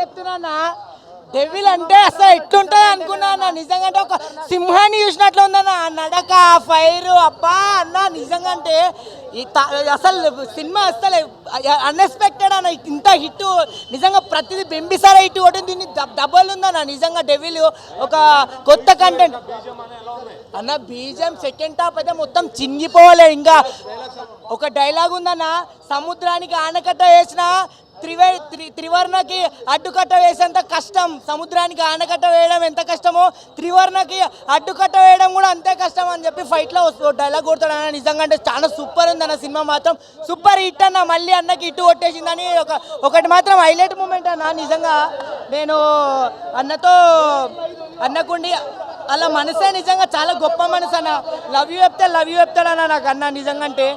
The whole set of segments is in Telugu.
చెప్తున్నా డెవిల్ అంటే అసలు ఎట్లుంటుంది అనుకున్నా అన్న. నిజంగా అంటే ఒక సింహాన్ని చూసినట్లు ఉందన్న నడక ఫైర్ అబ్బా అన్న. నిజంగా అంటే అసలు సినిమా అసలు అన్ఎక్స్పెక్టెడ్ అన్న. ఇంత హిట్ నిజంగా ప్రతిదీ బింబిసార హిట్ కొట్టింది, దీన్ని డబల్ ఉందన్న. నిజంగా డెవిల్ ఒక కొత్త కంటెంట్ అన్న. బీజం సెకండ్ హాఫ్ అయితే మొత్తం చింగిపోవాలి. ఇంకా ఒక డైలాగ్ ఉందన్న, సముద్రానికి ఆనకట్ట వేసిన త్రివర్ణకి అడ్డుకట్ట వేసేంత కష్టం. సముద్రానికి ఆనకట్ట వేయడం ఎంత కష్టమో త్రివర్ణకి అడ్డుకట్ట వేయడం కూడా అంతే కష్టం అని చెప్పి ఫైట్లో డైలాగ్ కొడతాడు అన్న. నిజంగా అంటే చాలా సూపర్ ఉంది అన్న. సినిమా మాత్రం సూపర్ హిట్ అన్న. మళ్ళీ అన్నకి హిట్ కొట్టేసిందని ఒకటి మాత్రం హైలైట్ మూమెంట్ అన్న. నిజంగా నేను అన్నకుండి అలా మనసే నిజంగా చాలా గొప్ప మనసు అన్న. లవ్ యూ చెప్తాడన్న నాకు అన్న. నిజంగా అంటే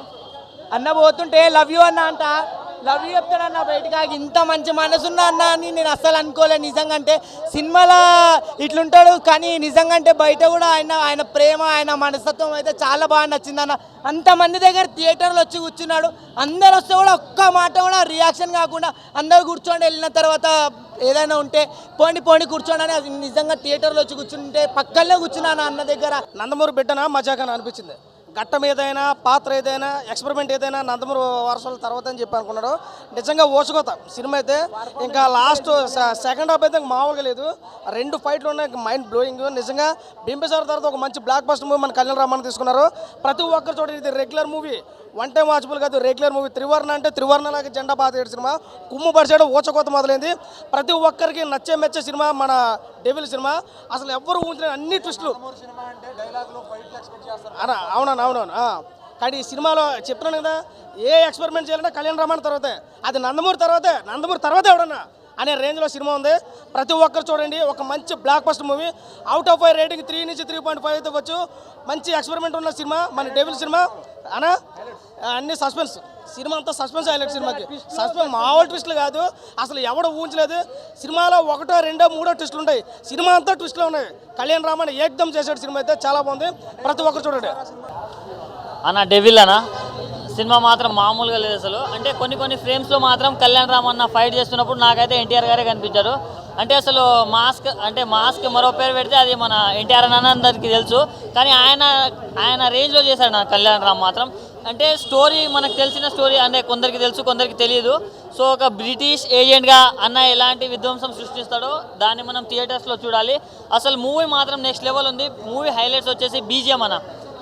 అన్న పోతుంటే లవ్ యూ అన్న అంట, లవ్ యూ చెప్తాడన్న బయటగా. ఇంత మంచి మనసున్న అన్న అని నేను అస్సలు అనుకోలేదు. నిజంగా అంటే సినిమాలో ఇట్లుంటాడు కానీ నిజంగా అంటే బయట కూడా ఆయన ప్రేమ ఆయన మనస్తత్వం అయితే చాలా బాగా నచ్చిందన్న. అంతమంది దగ్గర థియేటర్లో వచ్చి కూర్చున్నాడు. అందరు వస్తే కూడా ఒక్క మాట కూడా రియాక్షన్ కాకుండా అందరు కూర్చోండి, వెళ్ళిన తర్వాత ఏదైనా ఉంటే పోండి కూర్చోండి అని నిజంగా థియేటర్లో వచ్చి కూర్చుంటే పక్కనే కూర్చున్నాను అన్న దగ్గర. నందమూరి బిడ్డన మజాకని అనిపించింది. ఘట్టం ఏదైనా పాత్ర ఏదైనా ఎక్స్పెరిమెంట్ ఏదైనా నందమూరి వారసుల తర్వాత అని చెప్పి అనుకున్నాడు. నిజంగా ఓచుకోత సినిమా అయితే ఇంకా లాస్ట్ సెకండ్ హాఫ్ అయితే మామూలుగా లేదు. 2 ఫైట్లు ఉన్నాయి, మైండ్ బ్లోయింగ్. నిజంగా బింబిసార్ తర్వాత ఒక మంచి బ్లాక్ బస్టర్ మూవీ మన కళ్యాణ్ రామన్ తీసుకున్నారు. ప్రతి ఒక్కరు చూడండి, ఇది regular movie, one time watchable కాదు, రెగ్యులర్ మూవీ. త్రివర్ణ అంటే త్రివర్ణలాగా జెండా బాధేడు సినిమా, కుమ్ము పరిచాడు, ఓచకోత మొదలైంది. ప్రతి ఒక్కరికి మెచ్చే సినిమా మన డెవిల్ సినిమా. అసలు ఎవ్వరు ఊహించలేని అన్ని ట్విస్టులు. అవునవును. కానీ ఈ సినిమాలో చెప్తున్నాను కదా, ఏ ఎక్స్పెరిమెంట్ చేయాలంటే కళ్యాణ్ రామన్ తర్వాతే, అది నందమూరి తర్వాత ఎవడన్నా అనే రేంజ్లో సినిమా ఉంది. ప్రతి ఒక్కరు చూడండి, ఒక మంచి block buster movie. Out of 5 rating 3 నుంచి 3.5 అయితే వచ్చు. మంచి ఎక్స్పెరిమెంట్ ఉన్న సినిమా మన డెవిల్ సినిమా అనా. అన్ని సస్పెన్స్, సినిమా అంతా సస్పెన్స్ హైలైట్. సినిమాకి సస్పెన్స్ మామూలు ట్విస్టులు కాదు, అసలు ఎవడో ఊహించలేదు. సినిమాలో 1, 2, 3 ట్విస్టులు ఉంటాయి, సినిమా అంతా ట్విస్టులు ఉన్నాయి. కళ్యాణ్ రామన్ ఏకదం చేసాడు. సినిమా అయితే చాలా బాగుంది, ప్రతి ఒక్కరు చూడండి అన్న. డెవిల్ అన్న సినిమా మాత్రం మామూలుగా లేదు అసలు. అంటే కొన్ని ఫ్రేమ్స్లో మాత్రం కళ్యాణ్ రామ్ అన్న ఫైట్ చేస్తున్నప్పుడు నాకైతే ఎన్టీఆర్ గారే కనిపించారు. అంటే అసలు మాస్క్ మరో పేరు పెడితే అది మన ఎన్టీఆర్ అన్న అందరికీ తెలుసు. కానీ ఆయన రేంజ్లో చేశాడు నా కళ్యాణ్ రామ్ మాత్రం. అంటే స్టోరీ మనకు తెలిసిన స్టోరీ, అంటే కొందరికి తెలుసు కొందరికి తెలియదు. సో ఒక బ్రిటిష్ ఏజెంట్గా అన్న ఎలాంటి విధ్వంసం సృష్టిస్తాడో దాన్ని మనం థియేటర్స్లో చూడాలి. అసలు మూవీ మాత్రం నెక్స్ట్ లెవెల్ ఉంది. మూవీ హైలైట్స్ వచ్చేసి బీజిఎం అన్న.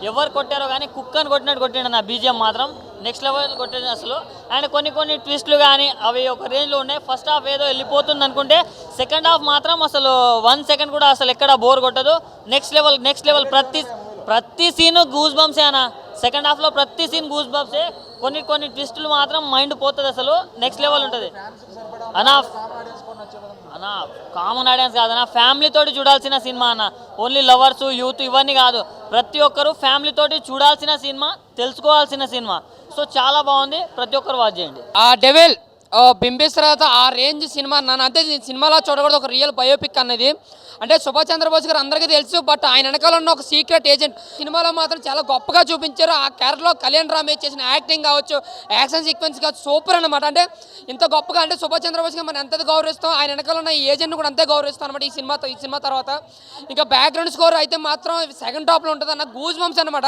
ఎవరు కొట్టారో కానీ కుక్కని కొట్టినట్టు కొట్టిండు నా బీజిఎం మాత్రం నెక్స్ట్ లెవెల్ కొట్టింది అసలు. అండ్ కొన్ని ట్విస్టులు కానీ అవి ఒక రేంజ్లో ఉన్నాయి. ఫస్ట్ హాఫ్ ఏదో వెళ్ళిపోతుంది అనుకుంటే సెకండ్ హాఫ్ మాత్రం అసలు 1 సెకండ్ కూడా అసలు ఎక్కడ బోర్ కొట్టదు. నెక్స్ట్ లెవెల్ ప్రతి సీను గూస్ బంప్సే అన్న. సెకండ్ హాఫ్లో ప్రతి సీన్ గూస్ బంప్సే. కొన్ని ట్విస్టులు మాత్రం మైండ్ పోతుంది అసలు. నెక్స్ట్ లెవెల్ ఉంటుంది అన్న. కామన్ ఆడియన్స్ కాదన్న, ఫ్యామిలీ తోటి చూడాల్సిన సినిమా అన్న. ఓన్లీ లవర్స్ యూత్ ఇవన్నీ కాదు, ప్రతి ఒక్కరు ఫ్యామిలీ తోటి చూడాల్సిన సినిమా, తెలుసుకోవాల్సిన సినిమా. సో చాలా బాగుంది, ప్రతి ఒక్కరు వాచ్ చేయండి. ఆ డెవిల్ బింబిస్ తర్వాత ఆ రేంజ్ సినిమా నన్ను అంతే సినిమాలో చూడకూడదు. ఒక రియల్ బయోపిక్ అన్నది. అంటే సుభాష్ చంద్రబోస్ గారు అందరికీ తెలుసు, బట్ ఆయన వెనకాల ఉన్న ఒక సీక్రెట్ ఏజెంట్ సినిమాలో మాత్రం చాలా గొప్పగా చూపించారు. ఆ క్యారెక్టర్లో కళ్యాణ్ రామ్ చేసిన యాక్టింగ్ కావచ్చు, యాక్షన్ సీక్వెన్స్ కావచ్చు, సూపర్ అనమాట. అంటే ఇంత గొప్పగా అంటే సుభాష్ చంద్రబోస్ గారు మనం ఎంత గౌరవిస్తాం, ఆయన వెనకాల ఉన్న ఈ ఏజెంట్ కూడా అంతే గౌరవిస్తాం అనమాట ఈ సినిమా తర్వాత. ఇంకా బ్యాక్గ్రౌండ్ స్కోర్ అయితే మాత్రం సెకండ్ టాప్లో ఉంటుంది అన్న. గూజ్ బంప్స్ అనమాట.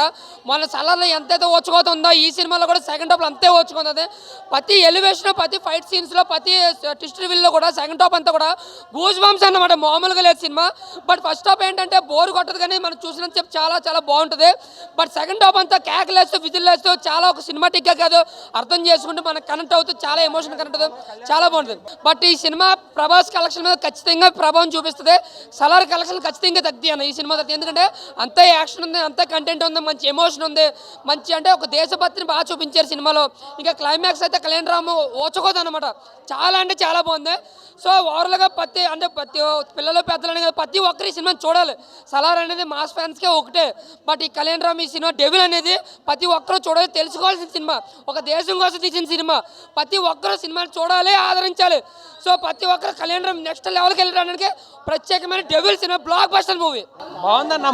మన సలార్లో ఎంతైతే ఓచుకోతుందో ఈ సినిమాలో కూడా సెకండ్ టాప్లో అంతే ఓచుకుంటుంది. ప్రతి ఎలివేషన్, ప్రతి ఫైట్ సీన్స్లో, ప్రతి ట్విస్ట్ రివీల్లో కూడా సెకండ్ టాప్ అంతా కూడా గూజ్ బంప్స్ అన్నమాట. మామూలుగా లేదు సినిమా. బట్ ఫస్ట్ హాఫ్ ఏంటంటే బోర్ కొట్టదు, కానీ మనం చూసినంత చెప్పి చాలా బాగుంటుంది. బట్ సెకండ్ హాఫ్ అంతా కేకలేస్తూ విజిల్ వేస్తూ చాలా ఒక సినిమాటిక్గా కాదు, అర్థం చేసుకుంటూ మనకు కనెక్ట్ అవుతూ చాలా ఎమోషన్ కనెక్ట్ అవుతుంది, చాలా బాగుంటుంది. బట్ ఈ సినిమా ప్రభాస్ కలెక్షన్ మీద ఖచ్చితంగా ప్రభావం చూపిస్తుంది. సలార్ కలెక్షన్ ఖచ్చితంగా తగ్గుతాయి అన్న ఈ సినిమా తగ్గుతాయి. ఎందుకంటే అంతే యాక్షన్ ఉంది, అంతే కంటెంట్ ఉంది, మంచి ఎమోషన్ ఉంది, మంచి అంటే ఒక దేశభక్తిని బాగా చూపించారు సినిమాలో. ఇంకా క్లైమాక్స్ అయితే కళ్యాణ్ రామ్ ఓచుకోదు అనమాట. చాలా అంటే చాలా బాగుంది. సో ఓవరాల్గా ప్రతి పిల్లలు పెద్దలని ప్రతి ఒక్కరు ఈ సినిమాని చూడాలి. సలార్ అనేది మాస్ ఫ్యాన్స్కే ఒకటే. బట్ ఈ కళ్యాణ్ రామ్ ఈ సినిమా డెవిల్ అనేది ప్రతి ఒక్కరూ చూడాలి, తెలుసుకోవాల్సిన సినిమా, ఒక దేశం కోసం తీసిన సినిమా. ప్రతి ఒక్కరూ సినిమాని చూడాలి, ఆదరించాలి. సో ప్రతి ఒక్కరు కళ్యాణ్ రామ్ నెక్స్ట్ లెవెల్కి వెళ్ళడానికి ప్రత్యేకమైన devil cinema block buster movie. బాగుందన్న.